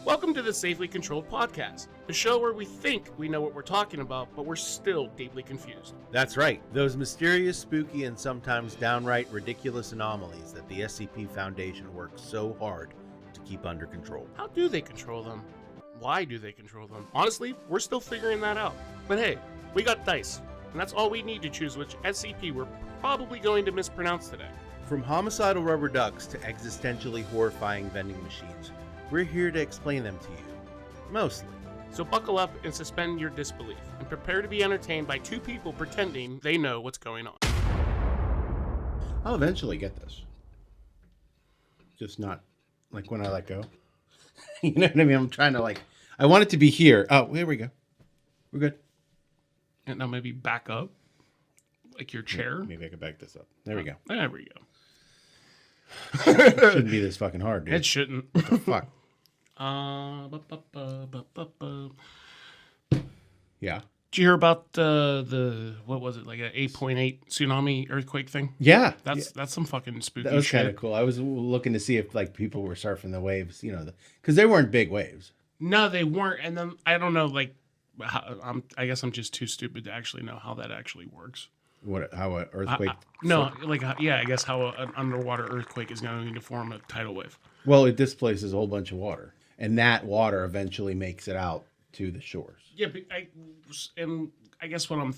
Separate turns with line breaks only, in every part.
Welcome to the Safely Controlled Podcast, the show where we think we know what we're talking about, but we're still deeply confused.
That's right, those mysterious, spooky, and sometimes downright ridiculous anomalies that the SCP Foundation works so hard to keep under control.
How do they control them? Why do they control them? Honestly, we're still figuring that out. But hey, we got dice, and that's all we need to choose which SCP we're probably going to mispronounce today.
From homicidal rubber ducks to existentially horrifying vending machines, we're here to explain them to you. Mostly.
So buckle up and suspend your disbelief, and prepare to be entertained by two people pretending they know what's going on.
I'll eventually get this. Just not like when I let go. You know what I mean? I'm trying to I want it to be here. Oh, here we go. We're good.
And now maybe back up, like your chair.
Maybe I can back this up. There we go.
There we go.
Shouldn't be this fucking hard, dude.
It shouldn't.
What the fuck? Yeah.
Did you hear about the what was it, like an 8.8 tsunami earthquake thing?
Yeah.
That's some fucking spooky
That was
shit.
kind of cool. I was looking to see if people were surfing the waves, because they weren't big waves.
No, they weren't. And then I don't know, I guess I'm just too stupid to actually know how that actually works.
How an earthquake?
I guess how an underwater earthquake is going to form a tidal wave.
Well, it displaces a whole bunch of water, and that water eventually makes it out to the shores.
Yeah, but I guess what I'm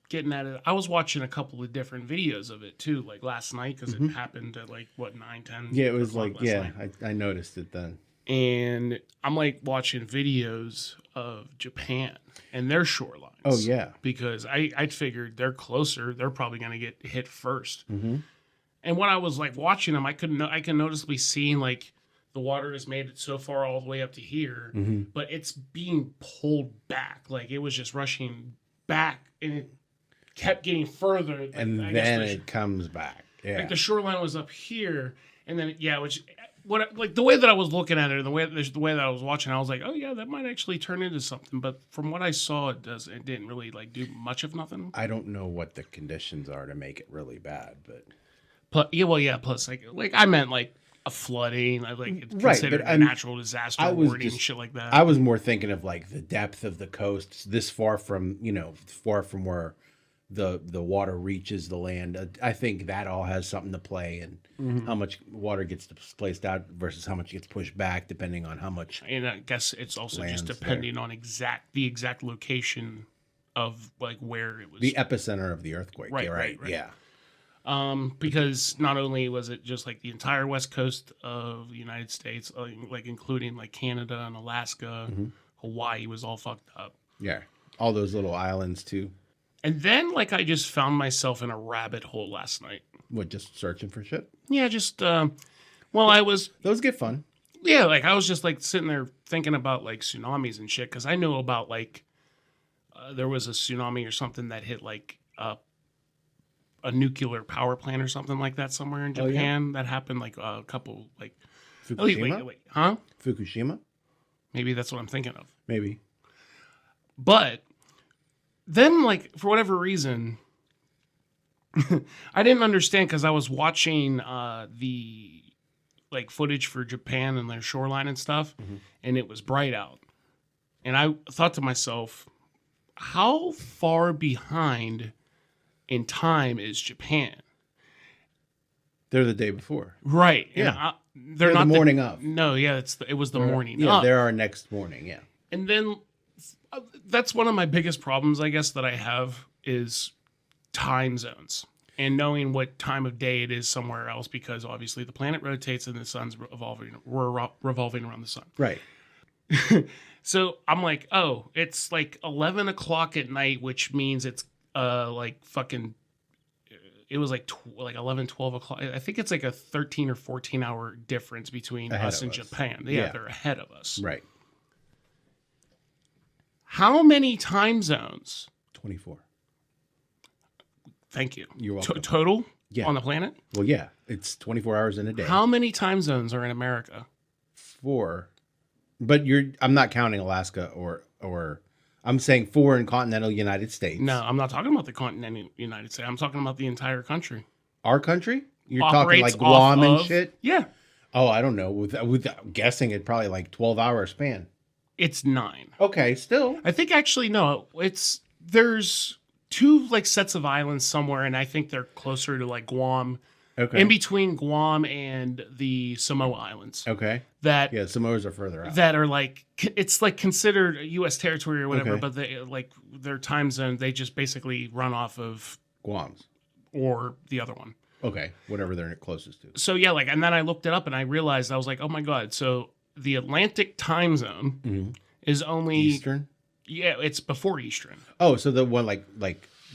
getting at it, I was watching a couple of different videos of it too, like last night, because it happened at 9-10.
Yeah, it was
night.
I noticed it then.
And I'm watching videos of Japan and their shorelines.
Oh yeah,
because I figured they're closer. They're probably going to get hit first.
Mm-hmm.
And when I was watching them, I can noticeably seeing the water has made it so far all the way up to here, but it's being pulled back. It was just rushing back, and it kept getting further.
And then it comes back. Yeah,
the shoreline was up here, and then the way that I was looking at it, and the way that I was watching, I was like, oh yeah, that might actually turn into something. But from what I saw, it didn't really do much of nothing.
I don't know what the conditions are to make it really bad, but
plus I meant a flooding, it's considered a natural disaster warning and shit like that.
I was more thinking of the depth of the coast, this far from where the water reaches the land. I think that all has something to play, and how much water gets displaced out versus how much gets pushed back, depending on how much.
And I guess it's also just depending on the exact location of where it was,
the epicenter of the earthquake. Right. Yeah.
Because not only was it just the entire west coast of the United States, including Canada and Alaska, Hawaii was all fucked up.
Yeah, all those little islands too.
And then I just found myself in a rabbit hole last night.
What, just searching for shit?
Yeah, just I was.
Those get fun.
Yeah, I was just sitting there thinking about tsunamis and shit, because I know about there was a tsunami or something that hit a nuclear power plant or something like that somewhere in Japan. Oh, yeah? That happened a couple
Fukushima?
Wait, huh?
Fukushima?
Maybe that's what I'm thinking of.
Maybe.
But then for whatever reason, I didn't understand, because I was watching the footage for Japan and their shoreline and stuff, and it was bright out. And I thought to myself, how far behind in time is Japan?
They're the day before.
Right.
Yeah.
And they're not
the morning of.
No, yeah, it was the morning
yeah,
of.
they're our next morning, yeah.
And then that's one of my biggest problems, I guess, that I have is time zones and knowing what time of day it is somewhere else, because obviously the planet rotates and the sun's revolving around the sun.
Right.
So I'm oh, it's 11 o'clock at night, which means it's fucking, it was 11, 12 o'clock. I think it's a 13 or 14 hour difference between us and Japan. Yeah, they're ahead of us.
Right.
How many time zones?
24.
Thank you.
You're welcome.
Total?
Yeah.
On the planet?
Well, yeah. It's 24 hours in a day.
How many time zones are in America?
4. But I'm not counting Alaska or I'm saying 4 in continental United States.
No, I'm not talking about the continental United States. I'm talking about the entire country.
Our country? You're
Operates
talking Guam and shit?
Yeah.
Oh, I don't know. With guessing it probably like 12-hour span.
It's 9.
Okay, still.
I think actually no. There's 2 like sets of islands somewhere, and I think they're closer to like Guam,
Okay.
in between Guam and the Samoa Islands.
Okay.
That
Yeah, Samoas are further out.
that are like it's like considered U.S. territory or whatever,
Okay.
but they like their time zone. They just basically run off of
Guam's.
or the other one.
Okay, whatever they're closest to.
So yeah, like, and then I looked it up and I realized I was like, oh my god. So the Atlantic time zone is only
Eastern?
Yeah, it's before Eastern.
Oh, so the one like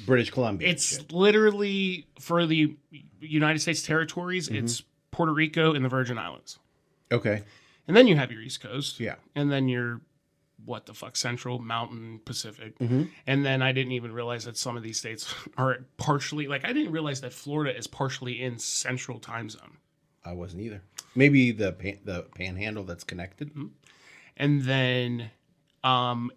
British Columbia.
It's literally for the United States territories. It's Puerto Rico and the Virgin Islands,
Okay.
and then you have your East Coast.
Yeah.
and then your what the fuck Central, Mountain, Pacific,
Mm-hmm.
and then I didn't even realize that some of these states are partially like I didn't realize that Florida is partially in Central time zone,
I wasn't either. Maybe the panhandle that's connected.
and then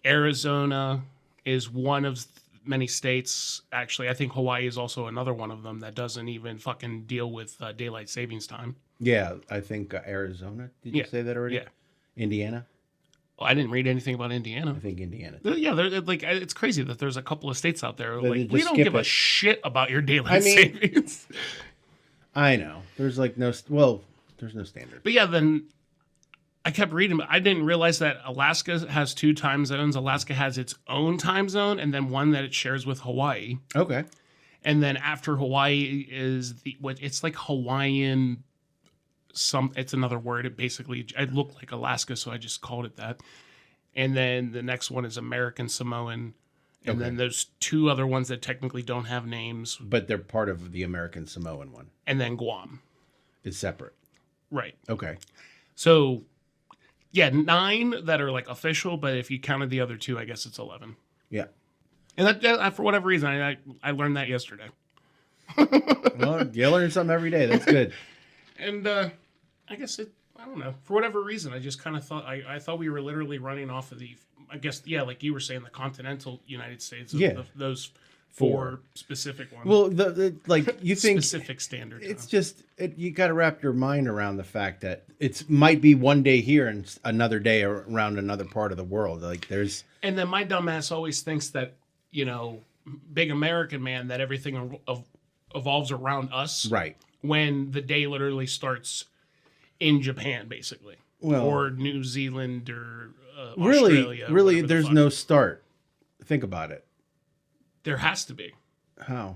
Arizona is one of many states. Actually, I think Hawaii is also another one of them that doesn't even fucking deal with daylight savings time.
Yeah, I think Arizona. Did you
Yeah.
say that already?
Yeah.
Indiana?
Well, I didn't read anything about Indiana.
I think Indiana.
Yeah, they're like it's crazy that there's a couple of states out there
They
like we
just
don't
skip
give a
it.
shit about your daylight
I mean-
savings.
I know. There's like there's no standard.
But yeah, then I kept reading, but I didn't realize that Alaska has 2 time zones. Alaska has its own time zone, and then one that it shares with Hawaii.
Okay.
And then after Hawaii is it's like Hawaiian. It's another word. It looked like Alaska, so I just called it that. And then the next one is American Samoan, and
Okay.
then there's 2 other ones that technically don't have names,
But they're part of the American Samoan one.
and then Guam.
It's separate.
Right.
Okay.
So, yeah, 9 that are like official, but if you counted the other 2, I guess it's 11.
Yeah.
And that for whatever reason, I learned that yesterday.
Well, you learn something every day. That's good.
And I guess I don't know. For whatever reason, I just kind of thought I thought we were literally running off of I guess, yeah, like you were saying, the continental United States.
Yeah.
Those 4 specific ones.
Well, the like you think
specific standard.
it's just you got to wrap your mind around the fact that it might be one day here and another day around another part of the world. Like there's
And then my dumbass always thinks that, big American man, that everything evolves around us.
right.
When the day literally starts in Japan, basically.
Well,
or New Zealand or
really,
Australia.
really,
whatever the
there's
fuck.
no start. Think about it.
There has to be.
How?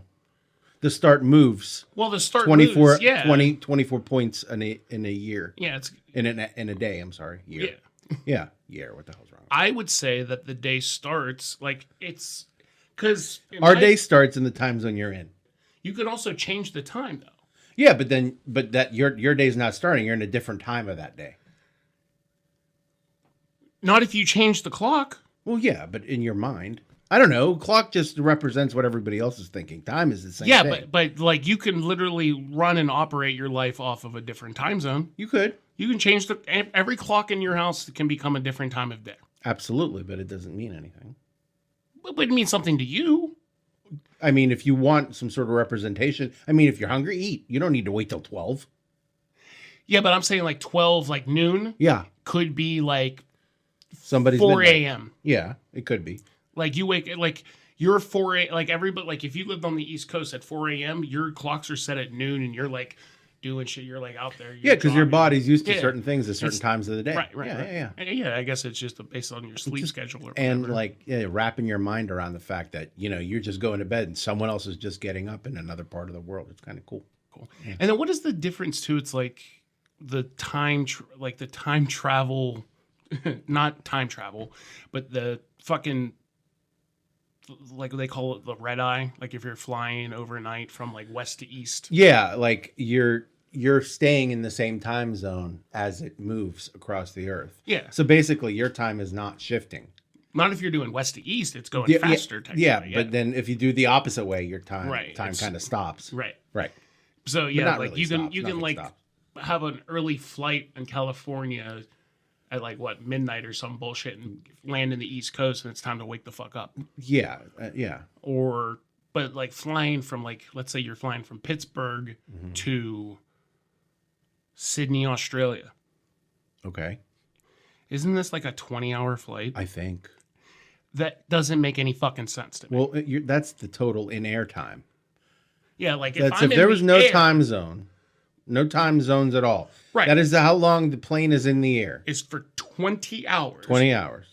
The start moves
Well, the start
24,
moves, yeah.
24 points in a year.
Yeah, it's
In a day, I'm sorry. Year.
yeah.
Yeah. Year. What the hell's wrong?
I would say that the day starts like it's because
Our day starts in the time zone you're in.
You could also change the time though.
Yeah, but that your day's not starting. You're in a different time of that day.
Not if you change the clock.
Well, yeah, but in your mind, I don't know. Clock just represents what everybody else is thinking. Time is the same.
Yeah,
thing.
but like you can literally run and operate your life off of a different time zone.
You could
You can change every clock in your house can become a different time of day.
absolutely, but it doesn't mean anything.
But it means something to you.
I mean, if you want some sort of representation, I mean, if you're hungry, eat. You don't need to wait till 12.
Yeah, but I'm saying like 12, like noon,
Yeah,
could be like
somebody's
4
midnight.
a.m.
Yeah, it could be.
Like you wake like you're 4 a like everybody like if you lived on the East Coast at 4 a.m., your clocks are set at noon and you're like doing shit. You're like out there.
Yeah, because your
jogging.
body's used to
Yeah.
certain things at certain
It's-
times of the day.
Right.
Yeah.
Yeah, I guess it's just based on your sleep
just-
schedule or
And
whatever.
like wrapping your mind around the fact that you're just going to bed and someone else is just getting up in another part of the world. It's kind of cool.
Cool. And then what is the difference too? It's like the time travel, not time travel, but the fucking like they call it the red eye. Like if you're flying overnight from like west to east.
Yeah, like you're staying in the same time zone as it moves across the earth.
Yeah.
So basically, your time is not shifting.
Not if you're doing west to east, it's going faster. Technically.
Yeah, but then if you do the opposite way, your time
Right,
time
it's-
kind of stops.
right.
Right.
So
But
yeah,
not
like
really
you can
stops.
you can
Nothing
like
stops.
have an early flight in California at like what midnight or some bullshit and land in the East Coast and it's time to wake the fuck up.
Yeah. Yeah.
Or but like flying from like let's say you're flying from Pittsburgh
Mm-hmm.
to Sydney, Australia.
Okay.
Isn't this like a 20-hour flight?
I think.
That doesn't make any fucking sense to me.
Well, that's the total in air time.
Yeah, like
That's
I'm
if there
in
was
the
no
air,
time zone. No time zones at all.
Right.
That is how long the plane is in the air.
It's for 20 hours.
20 hours.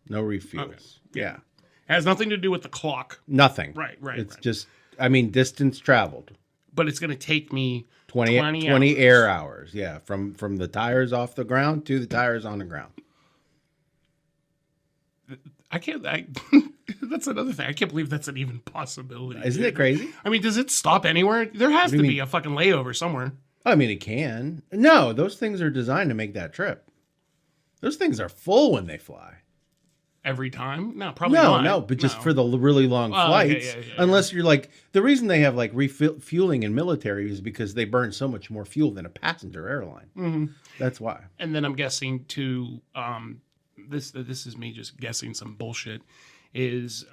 No refuels.
Okay.
Yeah.
Has nothing to do with the clock.
Nothing.
Right.
It's just, distance traveled.
But it's going to take me
20
hours.
air hours. Yeah. From the tires off the ground to the tires on the ground.
That's another thing. I can't believe that's an even possibility.
Isn't it crazy?
I mean, does it stop anywhere? There has to be a fucking layover somewhere.
I mean, it can. No, those things are designed to make that trip. Those things are full when they fly.
Every time? No, probably not.
No, but just for the really long flights.
Okay, yeah.
Unless you're like, the reason they have like refueling in military is because they burn so much more fuel than a passenger airline.
Mm-hmm.
That's why.
And then I'm guessing too, this is me just guessing some bullshit, is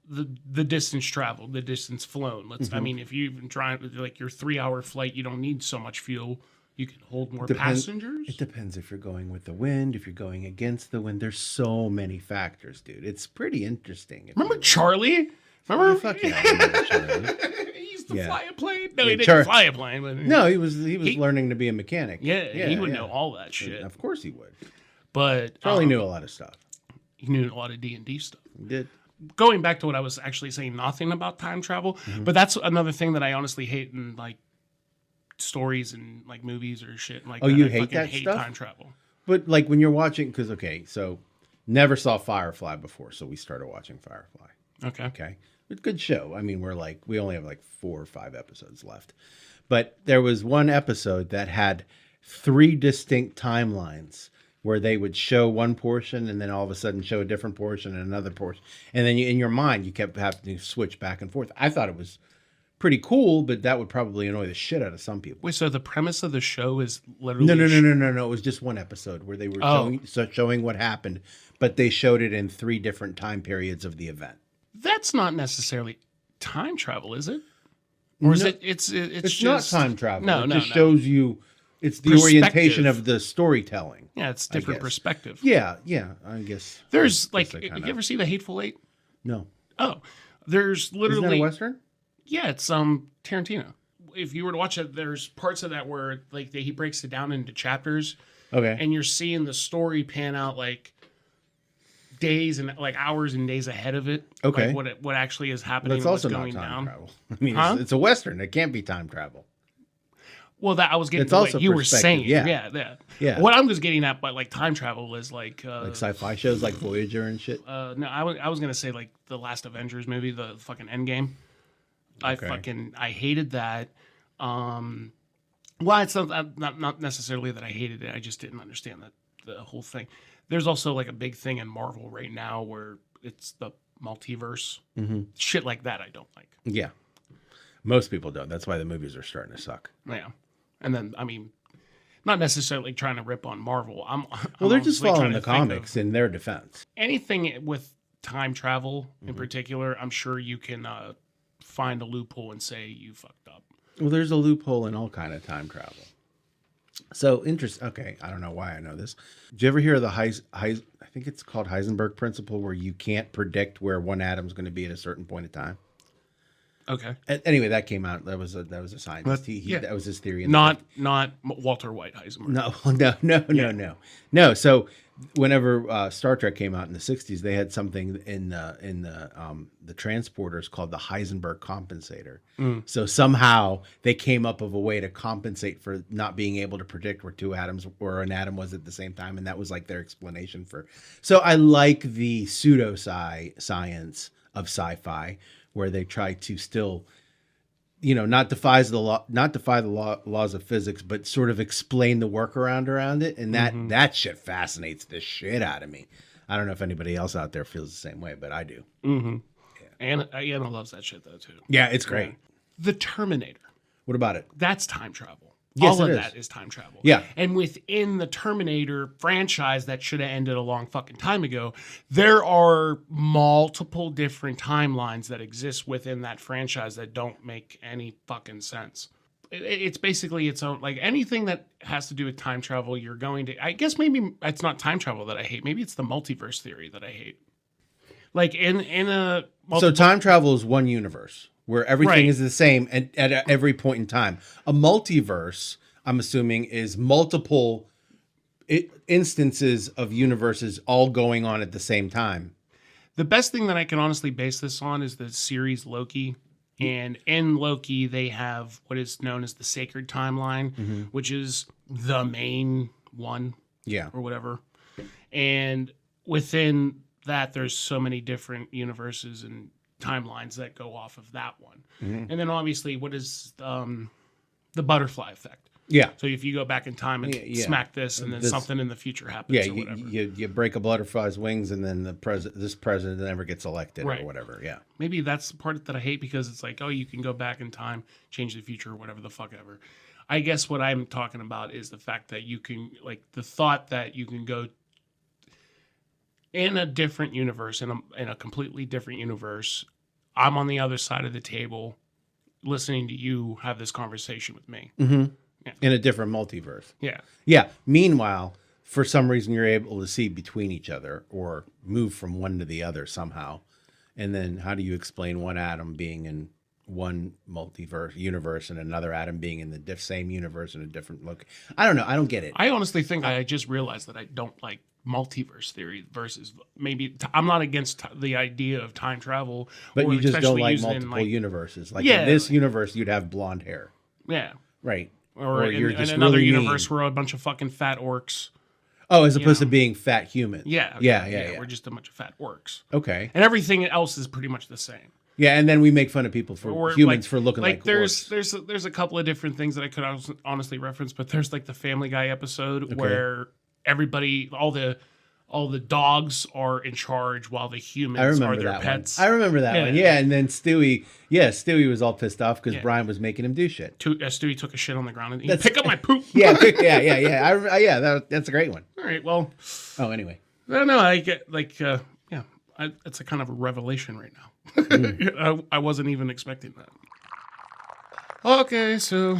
the distance traveled, the distance flown. I mean, if you even try like your 3-hour flight, you don't need so much fuel. You can hold more passengers.
It depends if you're going with the wind, if you're going against the wind. There's so many factors, dude. It's pretty interesting.
Remember Charlie? Remember?
Fuck yeah, I remember Charlie.
He used to fly a plane. No, he didn't fly a plane. But
no, he was learning to be a mechanic.
Yeah, he would know all that shit.
Of course he would.
But
Charlie knew a lot of stuff.
He knew a lot of D&D stuff.
He did.
Going back to what I was actually saying, nothing about time travel, but that's another thing that I honestly hate in like stories and like movies or shit like that.
You
I
hate
fucking
that
hate
stuff?
time travel.
But like when you're watching, because so never saw Firefly before, so we started watching Firefly. Okay, it's a good show. I mean, we only have like 4 or 5 episodes left, but there was one episode that had 3 distinct timelines where they would show one portion and then all of a sudden show a different portion and another portion, and then in your mind you kept having to switch back and forth. I thought it was pretty cool, but that would probably annoy the shit out of some people.
Wait, so the premise of the show is literally
No. It was just one episode where they were showing what happened, but they showed it in 3 different time periods of the event.
That's not necessarily time travel, is it? Or is it? It's
just
not
time travel.
No,
it
no,
just
no.
shows you. It's the orientation of the storytelling.
Yeah, it's different perspective.
Yeah. I guess.
There's like, you ever see The Hateful Eight?
No.
Oh, there's literally.
Isn't that a Western?
Yeah, it's Tarantino. If you were to watch it, there's parts of that where like he breaks it down into chapters.
Okay.
And you're seeing the story pan out like days and like hours and days ahead of it.
Okay.
Like what actually is happening.
That's also
what's
not
going
time
down.
travel. I mean, it's a Western. It can't be time travel.
Well, that I was getting
It's
to
also
what you were
perspective,
saying.
Yeah.
What I'm just getting at, but like time travel is like
sci-fi shows like Voyager and shit.
No, I was gonna say like the last Avengers movie, the fucking Endgame.
Okay.
I hated that. Well, it's not necessarily that I hated it. I just didn't understand the whole thing. There's also like a big thing in Marvel right now where it's the multiverse.
Mm-hmm.
Shit like that I don't like.
Yeah. Most people don't. That's why the movies are starting to suck.
Yeah. And then, I mean, not necessarily trying to rip on Marvel.
They're just following the comics in their defense.
Anything with time travel in particular, I'm sure you can find a loophole and say you fucked up.
Well, there's a loophole in all kind of time travel. So interesting. Okay, I don't know why I know this. Did you ever hear of the I think it's called Heisenberg principle, where you can't predict where one atom's going to be at a certain point in time?
Okay.
Anyway, that came out. That was a scientist. That was his theory.
Not Walter White Heisenberg.
No. So whenever Star Trek came out in the 60s, they had something in the transporters called the Heisenberg compensator. So somehow they came up with a way to compensate for not being able to predict where 2 atoms or an atom was at the same time, and that was like their explanation for. So I like the pseudo science of sci-fi, where they try to still, not defy the laws of physics, but sort of explain the workaround around it. And that shit fascinates the shit out of me. I don't know if anybody else out there feels the same way, but I do.
Mm-hmm. Yeah. Anna loves that shit though too.
Yeah, it's great.
The Terminator.
What about it?
That's time travel.
Yes,
all of that is time travel.
Yeah.
And within the Terminator franchise that should have ended a long fucking time ago, there are multiple different timelines that exist within that franchise that don't make any fucking sense. it's basically its own, like anything that has to do with time travel, you're going to, I guess maybe it's not time travel that I hate. Maybe it's the multiverse theory that I hate. Like in a
So time travel is one universe where everything
Right.
is the same at every point in time. A multiverse, I'm assuming, is multiple instances of universes all going on at the same time.
The best thing that I can honestly base this on is the series Loki. And in Loki, they have what is known as the sacred timeline, which is the main one
Yeah.
or whatever. And within that, there's so many different universes and timelines that go off of that one. And then obviously, what is the butterfly effect?
Yeah.
So if you go back in time and
Yeah.
smack this, and then something in the future happens,
Yeah,
or whatever.
you break a butterfly's wings, and then this president never gets elected
Right.
or whatever. Yeah.
Maybe that's the part that I hate, because it's like, oh, you can go back in time, change the future, or whatever the fuck ever. I guess what I'm talking about is the fact that you can, like, the thought that you can go in a different universe, in a completely different universe. I'm on the other side of the table listening to you have this conversation with me.
In a different multiverse.
Yeah.
Yeah. Meanwhile, for some reason, you're able to see between each other or move from one to the other somehow. And then how do you explain one atom being in one multiverse universe and another atom being in the same universe in a different look? I don't know. I don't get it.
I honestly think I just realized that I don't like multiverse theory versus maybe I'm not against the idea of time travel,
But
or
you just don't
especially
like
used in,
multiple universes. Like
Yeah.
in this universe, you'd have blonde hair.
yeah,
Right.
or in,
you're
in
just
another
really
universe
mean.
where a bunch of fucking fat orcs.
Oh, as opposed
know.
to being fat humans.
Yeah,
Yeah.
we're just a bunch of fat orcs,
Okay.
and everything else is pretty much the same.
Yeah, and then we make fun of people for
Or
humans for looking like
there's
orcs.
there's a couple of different things that I could honestly reference, but there's like the Family Guy episode where everybody, all the dogs are in charge while the
I
humans are
remember
their
that
pets.
one. I remember that one. Yeah, and then Stewie was all pissed off because
Yeah.
Brian was making him do shit.
Stewie took a shit on the ground and he
That's-
pick up my poop.
Yeah, that's a great one.
All right, well,
Oh, anyway.
I don't know. I get like, it's a kind of a revelation right now. I wasn't even expecting that. Okay, so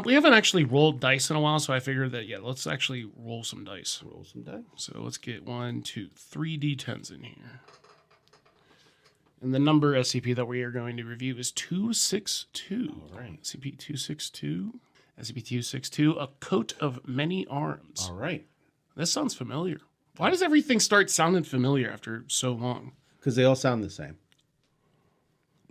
we haven't actually rolled dice in a while, so I figured that, let's actually roll some dice.
Roll some dice.
So let's get 1, 2, 3 D10s in here. And the number SCP that we are going to review is 262.
All right.
SCP-262. SCP-262, a coat of many arms.
All right.
This sounds familiar. Why does everything start sounding familiar after so long?
Because they all sound the same.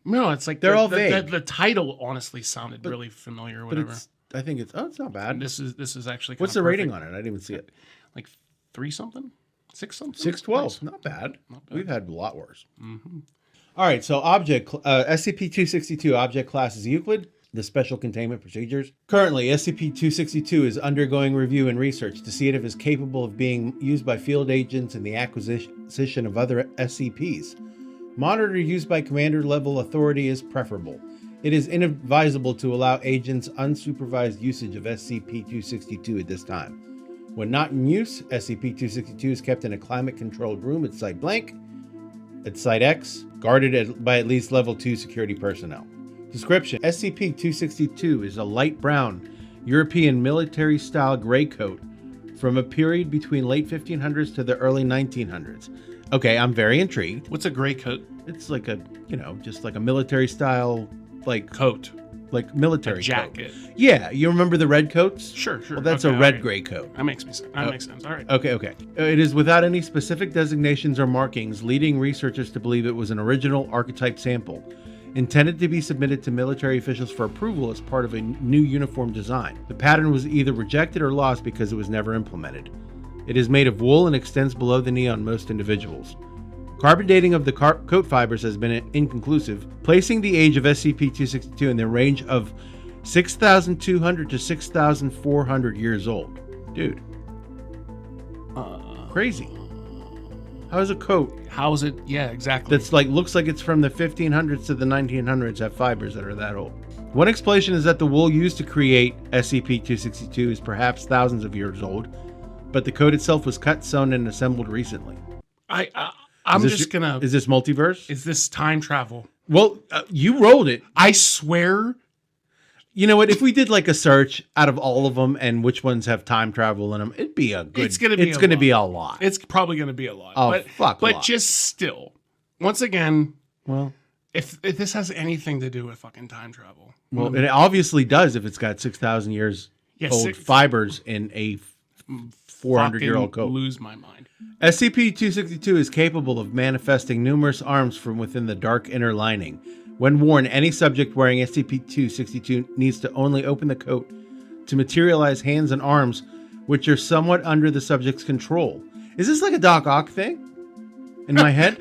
No, it's like
They're all vague.
The title honestly sounded really familiar or
But
whatever.
it's not bad.
This is actually
What's the rating on it? I didn't even see it.
Like 3 something? 6 something?
612.
Nice.
Not bad.
Not bad.
We've had a lot worse. All right, so SCP-262 object class is Euclid. The special containment procedures. Currently, SCP-262 is undergoing review and research to see if it is capable of being used by field agents in the acquisition of other SCPs. Monitor used by commander-level authority is preferable. It is inadvisable to allow agents unsupervised usage of SCP-262 at this time. When not in use, SCP-262 is kept in a climate-controlled room at Site Blank, at Site X, guarded by at least Level 2 security personnel. Description: SCP-262 is a light brown, European military-style gray coat from a period between late 1500s to the early 1900s. Okay, I'm very intrigued.
What's a gray coat?
It's like a, just like a military-style, like
Coat.
like military
A jacket.
coat. Yeah, you remember the red coats?
Sure.
Well, that's
Okay,
a red
all right.
gray coat.
That makes sense. That makes sense. All right.
Okay. It is without any specific designations or markings, leading researchers to believe it was an original archetype sample, intended to be submitted to military officials for approval as part of a new uniform design. The pattern was either rejected or lost because it was never implemented. It is made of wool and extends below the knee on most individuals. Carbon dating of the coat fibers has been inconclusive, placing the age of SCP-262 in the range of 6,200 to 6,400 years old. Dude. Crazy. How is a coat
How is it? Yeah, exactly.
that's looks like it's from the 1500s to the 1900s have fibers that are that old? One explanation is that the wool used to create SCP-262 is perhaps thousands of years old, but the coat itself was cut, sewn, and assembled recently.
I'm
Is this
just gonna.
Is this multiverse?
Is this time travel?
Well, you rolled it.
I swear.
You know what? If we did like a search out of all of them and which ones have time travel in them, it'd be a good.
It's gonna be a lot. It's probably gonna be a lot.
Oh,
but,
fuck!
But just still, once again,
well,
if this has anything to do with fucking time travel,
well, it obviously does if it's got 6,000 years old fibers in a 400-year-old coat.
Lose my mind.
SCP-262 is capable of manifesting numerous arms from within the dark inner lining. When worn, any subject wearing SCP-262 needs to only open the coat to materialize hands and arms, which are somewhat under the subject's control. Is this like a Doc Ock thing in my head?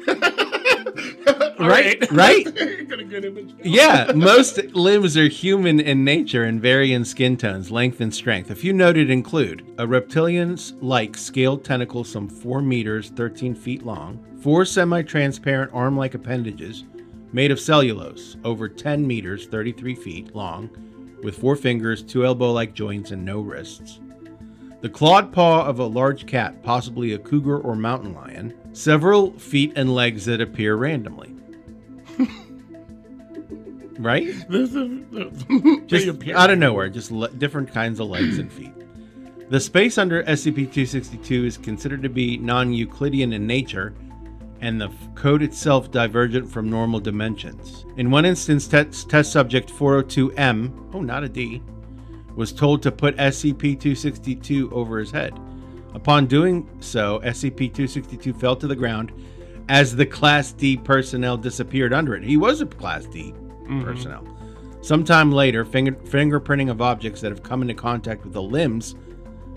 Right?
Got a good image.
Yeah, most limbs are human in nature and vary in skin tones, length, and strength. A few noted include a reptilian-like scaled tentacle some 4 meters, 13 feet long, 4 semi-transparent arm-like appendages made of cellulose, over 10 meters, 33 feet long, with 4 fingers, 2 elbow-like joints, and no wrists. The clawed paw of a large cat, possibly a cougar or mountain lion. Several feet and legs that appear randomly. Right? Just out of nowhere, just different kinds of legs and feet. The space under SCP-262 is considered to be non-Euclidean in nature, and the code itself divergent from normal dimensions. In one instance, test subject 402M, oh, not a D, was told to put SCP-262 over his head. Upon doing so, SCP-262 fell to the ground as the Class D personnel disappeared under it. He was a Class D personnel. Sometime later, fingerprinting of objects that have come into contact with the limbs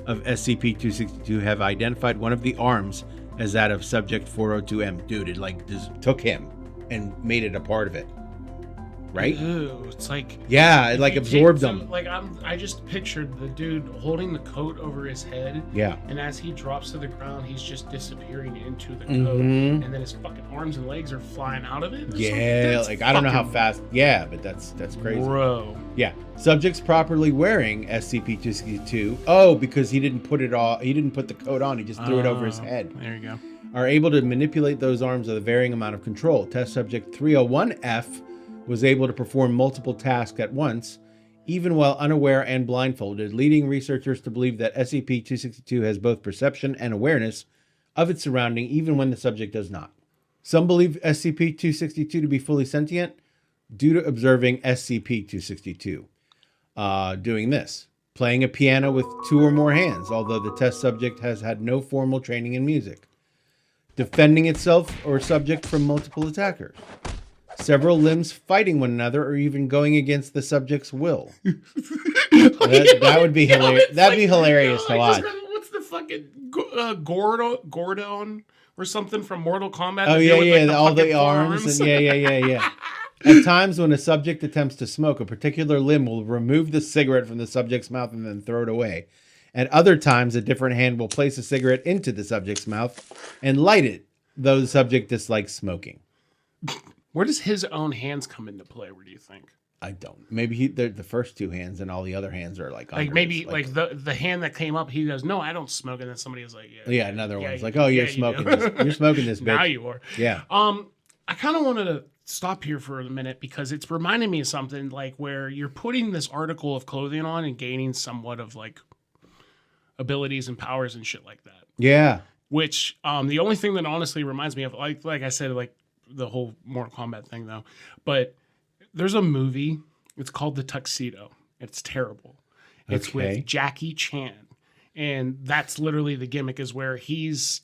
of SCP-262 have identified one of the arms as that of subject 402M. Dude, it like just took him and made it a part of it. Right?
Ew, it's like,
yeah, it like absorbed them.
Like I just pictured the dude holding the coat over his head.
Yeah.
And as he drops to the ground, he's just disappearing into the coat, and then his fucking arms and legs are flying out of it.
Yeah, like I don't know how fast. Yeah, but that's crazy,
bro.
Yeah, subjects properly wearing SCP-262. Oh, because he didn't put it all. He didn't put the coat on. He just threw it over his head.
There you go.
Are able to manipulate those arms with a varying amount of control. Test subject 301F was able to perform multiple tasks at once, even while unaware and blindfolded, leading researchers to believe that SCP-262 has both perception and awareness of its surrounding, even when the subject does not. Some believe SCP-262 to be fully sentient due to observing SCP-262 doing this, playing a piano with 2 or more hands, although the test subject has had no formal training in music, defending itself or subject from multiple attackers, several limbs fighting one another or even going against the subject's will. That would be hilarious. That'd be hilarious to watch.
What's the fucking Gordon or something from Mortal Kombat?
Oh yeah, all the arms and yeah. At times when a subject attempts to smoke, a particular limb will remove the cigarette from the subject's mouth and then throw it away. At other times, a different hand will place a cigarette into the subject's mouth and light it, though the subject dislikes smoking.
Where does his own hands come into play? Where do you think?
I don't. Maybe they're the first 2 hands, and all the other hands are like
maybe like the hand that came up. He goes, "No, I don't smoke," and then somebody was like,
"Yeah." Another one's like, "Oh, you're smoking this. You're smoking this, bitch."
Now you are.
Yeah.
I kind of wanted to stop here for a minute because it's reminding me of something like where you're putting this article of clothing on and gaining somewhat of like abilities and powers and shit like that.
Yeah.
Which the only thing that honestly reminds me of, like I said, like the whole Mortal Kombat thing though, but there's a movie. It's called The Tuxedo. It's terrible. It's with Jackie Chan, and that's literally the gimmick is where he's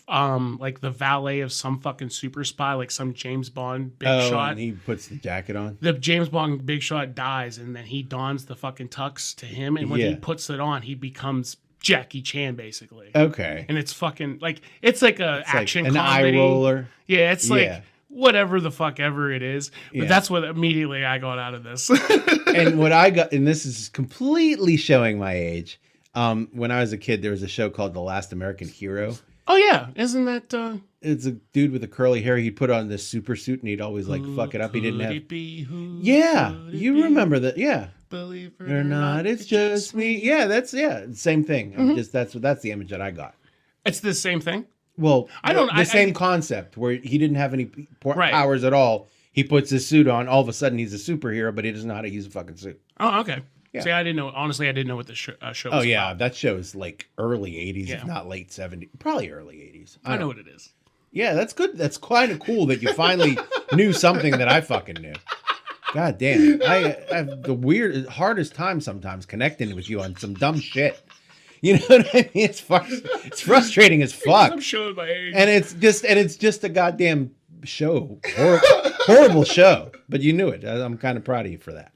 like the valet of some fucking super spy, like some James Bond big shot.
And he puts the jacket on.
The James Bond big shot dies, and then he dons the fucking tux to him, and when he puts it on, he becomes Jackie Chan basically.
Okay.
And it's fucking like it's like a action
like an
comedy.
eye roller.
Yeah, it's like whatever the fuck ever it is. But that's what immediately I got out of this.
And what I got, and this is completely showing my age. When I was a kid, there was a show called The Last American Hero.
Oh yeah, isn't that?
It's a dude with a curly hair. He'd put on this super suit and he'd always like fuck it up. He didn't have. You remember that? Yeah.
Believe it
or not, it's just me. Yeah, that's same thing. Just that's the image that I got.
It's the same thing.
Well,
I don't.
The same concept where he didn't have any powers at all. He puts his suit on. All of a sudden, he's a superhero, but he doesn't know how to use a fucking suit.
Oh, okay.
Yeah.
See, I didn't know. Honestly, I didn't know what the show was
Oh, yeah.
about.
That show is like early 80s,
Yeah.
if not late 70s. Probably early 80s.
I know what it is.
Yeah, that's good. That's kind of cool that you finally knew something that I fucking knew. God damn. I have the hardest time sometimes connecting with you on some dumb shit. You know what I mean? It's frustrating as fuck.
I'm showing my age.
And it's just a goddamn show. Horrible show. But you knew it. I'm kind of proud of you for that.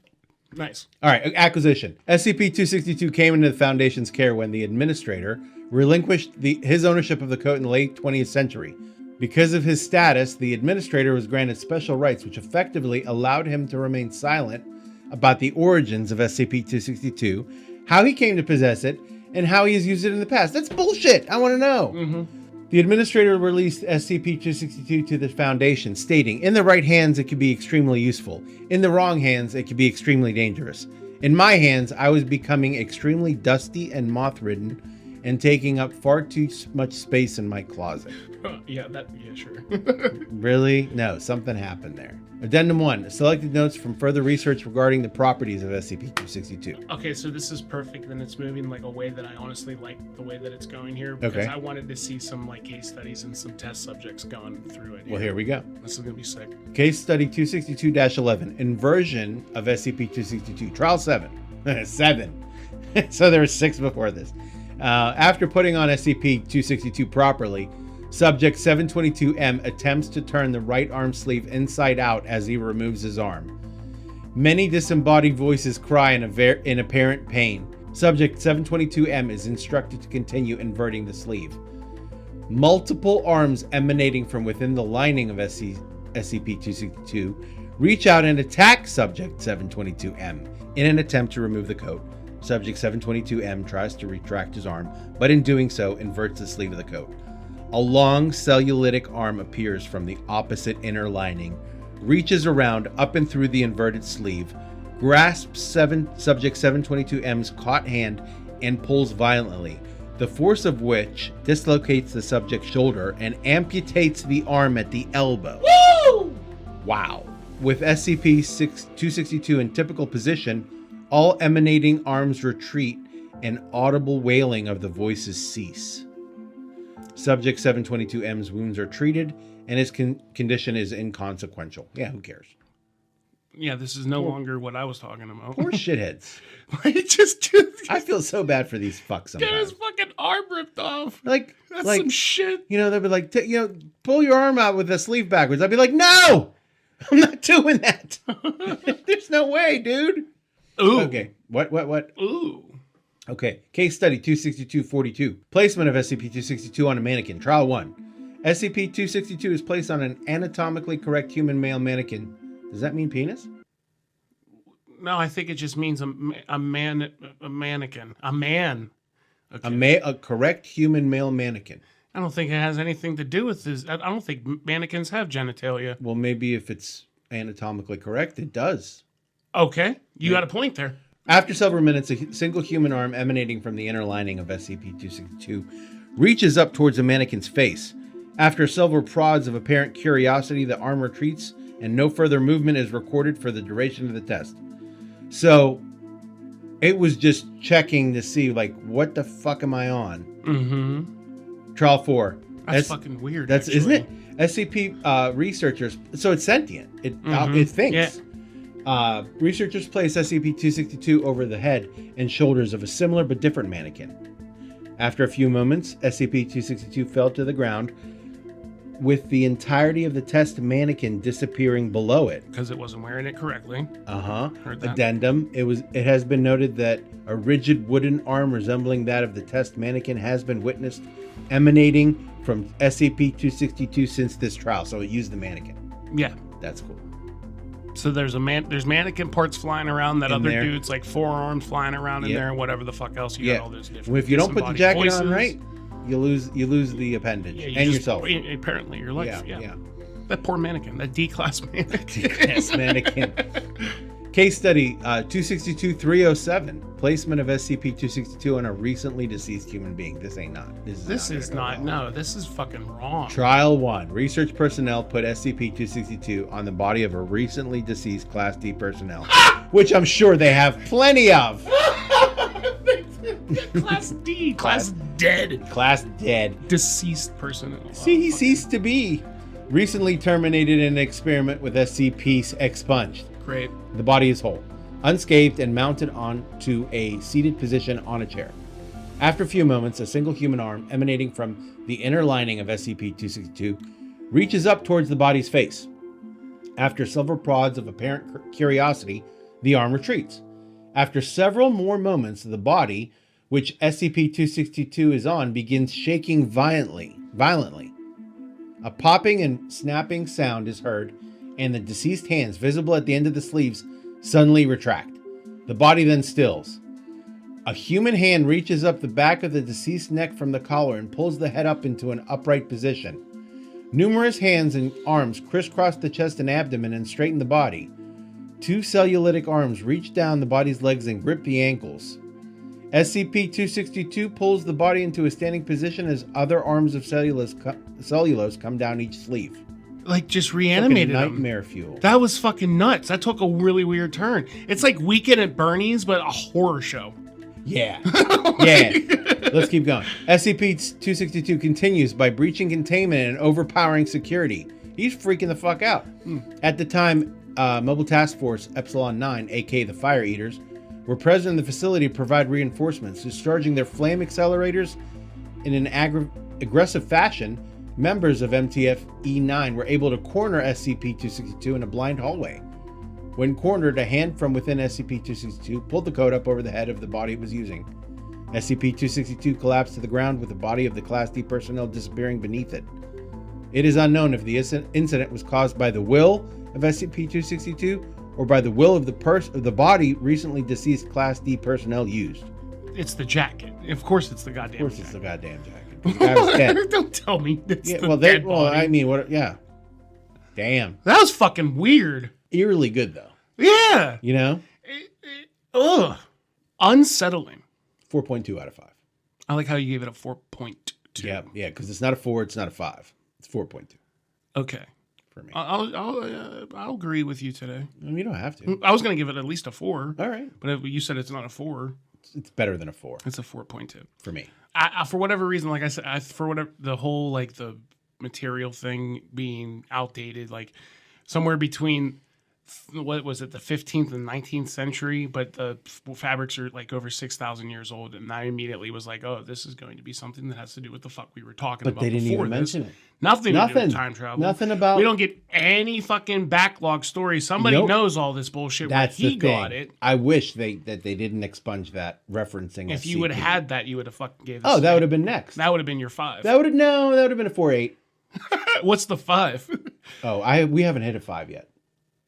Nice.
All right, acquisition. SCP-262 came into the Foundation's care when the administrator relinquished his ownership of the coat in the late 20th century. Because of his status, the administrator was granted special rights, which effectively allowed him to remain silent about the origins of SCP-262, how he came to possess it, and how he has used it in the past. That's bullshit. I want to know.
Mm-hmm.
The administrator released SCP-262 to the Foundation, stating, in the right hands, it could be extremely useful. In the wrong hands, it could be extremely dangerous. In my hands, I was becoming extremely dusty and moth-ridden and taking up far too much space in my closet.
Yeah, sure.
Really? No, something happened there. Addendum 1. Selected notes from further research regarding the properties of SCP-262.
Okay, so this is perfect. Then it's moving like a way that I honestly like the way that it's going here. Because
Okay.
I wanted to see some like case studies and some test subjects going through it.
Well, here we go.
This is going to be sick.
Case study 262-11. Inversion of SCP-262. Trial 7. 7. So there were 6 before this. After putting on SCP-262 properly, Subject 722M attempts to turn the right arm sleeve inside out as he removes his arm. Many disembodied voices cry in apparent pain. Subject 722M is instructed to continue inverting the sleeve. Multiple arms emanating from within the lining of SCP-262 reach out and attack Subject 722M in an attempt to remove the coat. Subject 722M tries to retract his arm, but in doing so, inverts the sleeve of the coat. A long cellulitic arm appears from the opposite inner lining, reaches around up and through the inverted sleeve, grasps Subject 722M's caught hand, and pulls violently, the force of which dislocates the subject's shoulder and amputates the arm at the elbow.
Woo!
Wow. With SCP-262 in typical position, all emanating arms retreat and audible wailing of the voices cease. Subject 722M's wounds are treated and his condition is inconsequential. Yeah, who cares?
Yeah, this is no longer what I was talking about.
Poor shitheads.
just
I feel so bad for these fucks
get his
sometimes.
fucking arm ripped off.
Like,
That's some shit.
you know, they'll be like, pull your arm out with the sleeve backwards. I'd be like, no, I'm not doing that. There's no way, dude.
Ooh.
Okay. What?
Ooh.
Okay. Case study 262-42. Placement of SCP-262 on a mannequin. Trial 1. SCP-262 is placed on an anatomically correct human male mannequin. Does that mean penis?
No, I think it just means a mannequin. A man. Okay.
A correct human male mannequin.
I don't think it has anything to do with this. I don't think mannequins have genitalia.
Well, maybe if it's anatomically correct, it does.
Okay. You got a point there.
After several minutes, a single human arm emanating from the inner lining of SCP-262 reaches up towards the mannequin's face. After several prods of apparent curiosity, the arm retreats and no further movement is recorded for the duration of the test. So it was just checking to see, like, what the fuck am I on?
Mm-hmm.
Trial 4.
That's fucking weird.
That's
actually.
Isn't it? SCP researchers. So it's sentient. It thinks.
Yeah.
Researchers place SCP-262 over the head and shoulders of a similar but different mannequin. After a few moments, SCP-262 fell to the ground, with the entirety of the test mannequin disappearing below it.
Because it wasn't wearing it correctly. Heard that.
Addendum. It has been noted that a rigid wooden arm resembling that of the test mannequin has been witnessed emanating from SCP-262 since this trial. So it used the mannequin.
Yeah.
That's cool.
So there's mannequin parts flying around, that
In
other
there.
dude's like forearms flying around in
Yep.
there, and whatever the fuck else. You got all those different.
Well, if you don't put the
disembodied
jacket
voices.
on right, you lose the appendage
Yeah,
and
just-
yourself.
Apparently, your life.
Yeah.
That poor mannequin, that D-class mannequin.
D-class mannequin. Case study 262-307. Placement of SCP-262 on a recently deceased human being. This ain't not.
This is not. No, this is fucking wrong.
Trial 1. Research personnel put SCP-262 on the body of a recently deceased Class D personnel, which I'm sure they have plenty of.
Class D. Class dead.
Class dead.
Deceased person.
See, he ceased to be. Recently terminated in an experiment with SCP expunged.
Great.
The body is whole, unscathed, and mounted onto a seated position on a chair. After a few moments, a single human arm emanating from the inner lining of SCP-262 reaches up towards the body's face. After several prods of apparent curiosity, the arm retreats. After several more moments, the body, which SCP-262 is on, begins shaking violently. A popping and snapping sound is heard, and the deceased hands, visible at the end of the sleeves, suddenly retract. The body then stills. A human hand reaches up the back of the deceased's neck from the collar and pulls the head up into an upright position. Numerous hands and arms crisscross the chest and abdomen and straighten the body. 2 cellulitic arms reach down the body's legs and grip the ankles. SCP-262 pulls the body into a standing position as other arms of cellulose come down each sleeve.
Like, just reanimated
Fucking
him.
nightmare fuel.
That was fucking nuts. That took a really weird turn. It's like Weekend at Bernie's, but a horror show.
Yeah. Yeah. Let's keep going. SCP-262 continues by breaching containment and overpowering security. He's freaking the fuck out. At the time, Mobile Task Force Epsilon 9, aka the Fire Eaters, were present in the facility to provide reinforcements. Discharging their flame accelerators in an aggressive fashion, members of MTF-E9 were able to corner SCP-262 in a blind hallway. When cornered, a hand from within SCP-262 pulled the coat up over the head of the body it was using. SCP-262 collapsed to the ground with the body of the Class D personnel disappearing beneath it. It is unknown if the incident was caused by the will of SCP-262 or by the will of the body recently deceased Class D personnel used.
It's the jacket. Of course it's the goddamn jacket.
Of course it's the goddamn jacket. The guy was dead.
Don't tell me it's
Yeah,
the
well,
dead body.
I mean, what? Yeah. Damn.
That was fucking weird.
Eerily good, though.
Yeah.
You know?
Ugh. Unsettling.
4.2 out of 5.
I like how you gave it a 4.2.
Yeah, because it's not a 4, it's not a 5. It's 4.2
Okay.
for me.
I'll agree with you today.
I mean, you don't have to.
I was going to give it at least a 4.
All right.
But if you said it's not a 4.
It's better than a 4
It's a 4.2.
for me.
I for whatever reason, like I said, for whatever the whole like the material thing being outdated, like somewhere between what was it, the 15th and 19th century, but the fabrics are like over 6,000 years old, and I immediately was like, oh, this is going to be something that has to do with the fuck we were talking about.
But they didn't
before
even
this.
mention it.
Nothing to do with time travel.
Nothing about.
We don't get any fucking backlog story. Somebody
Nope.
knows all this bullshit.
That's
Where he
the thing.
got it.
I wish that they didn't expunge that referencing.
If you would have had that, you would have fucking gave.
Oh, that would have been next.
That would have been your 5.
That would have been a 4.8.
What's the 5?
Oh, we haven't hit a 5 yet.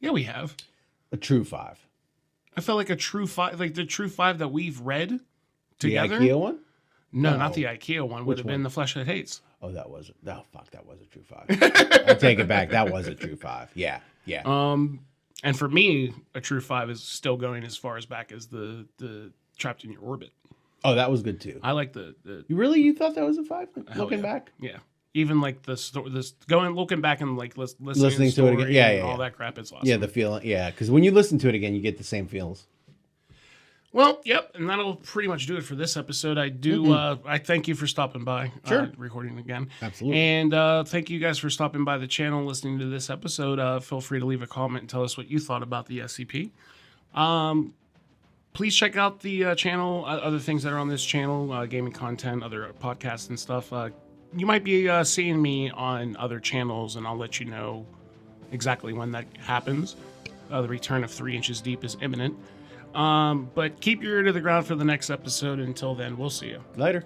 Yeah, we have.
A true 5.
I felt like a true 5, like the true 5 that we've read together.
The IKEA one?
No,
No.
not the IKEA one. Would
Which
have been
one?
The Flesh That Hates.
Oh, that was a true 5. I'll take it back. That was a true 5. Yeah.
And for me, a true 5 is still going as far as back as the Trapped in Your Orbit.
Oh, that was good too.
I like the
You thought that was a 5? Looking
yeah.
back?
Yeah. Even like looking back and like listening
Listening
to the
to it
story
again. Yeah,
and
yeah,
all
yeah.
that crap. It's awesome.
Yeah, the feeling. Yeah, because when you listen to it again, you get the same feels.
Well, yep, and that'll pretty much do it for this episode. I do. I thank you for stopping by.
Sure.
Recording again.
Absolutely.
And thank you guys for stopping by the channel, listening to this episode. Feel free to leave a comment and tell us what you thought about the SCP. Please check out the channel, other things that are on this channel, gaming content, other podcasts and stuff. You might be seeing me on other channels, and I'll let you know exactly when that happens. The return of 3 Inches Deep is imminent. But keep your ear to the ground for the next episode. Until then, we'll see you.
Later.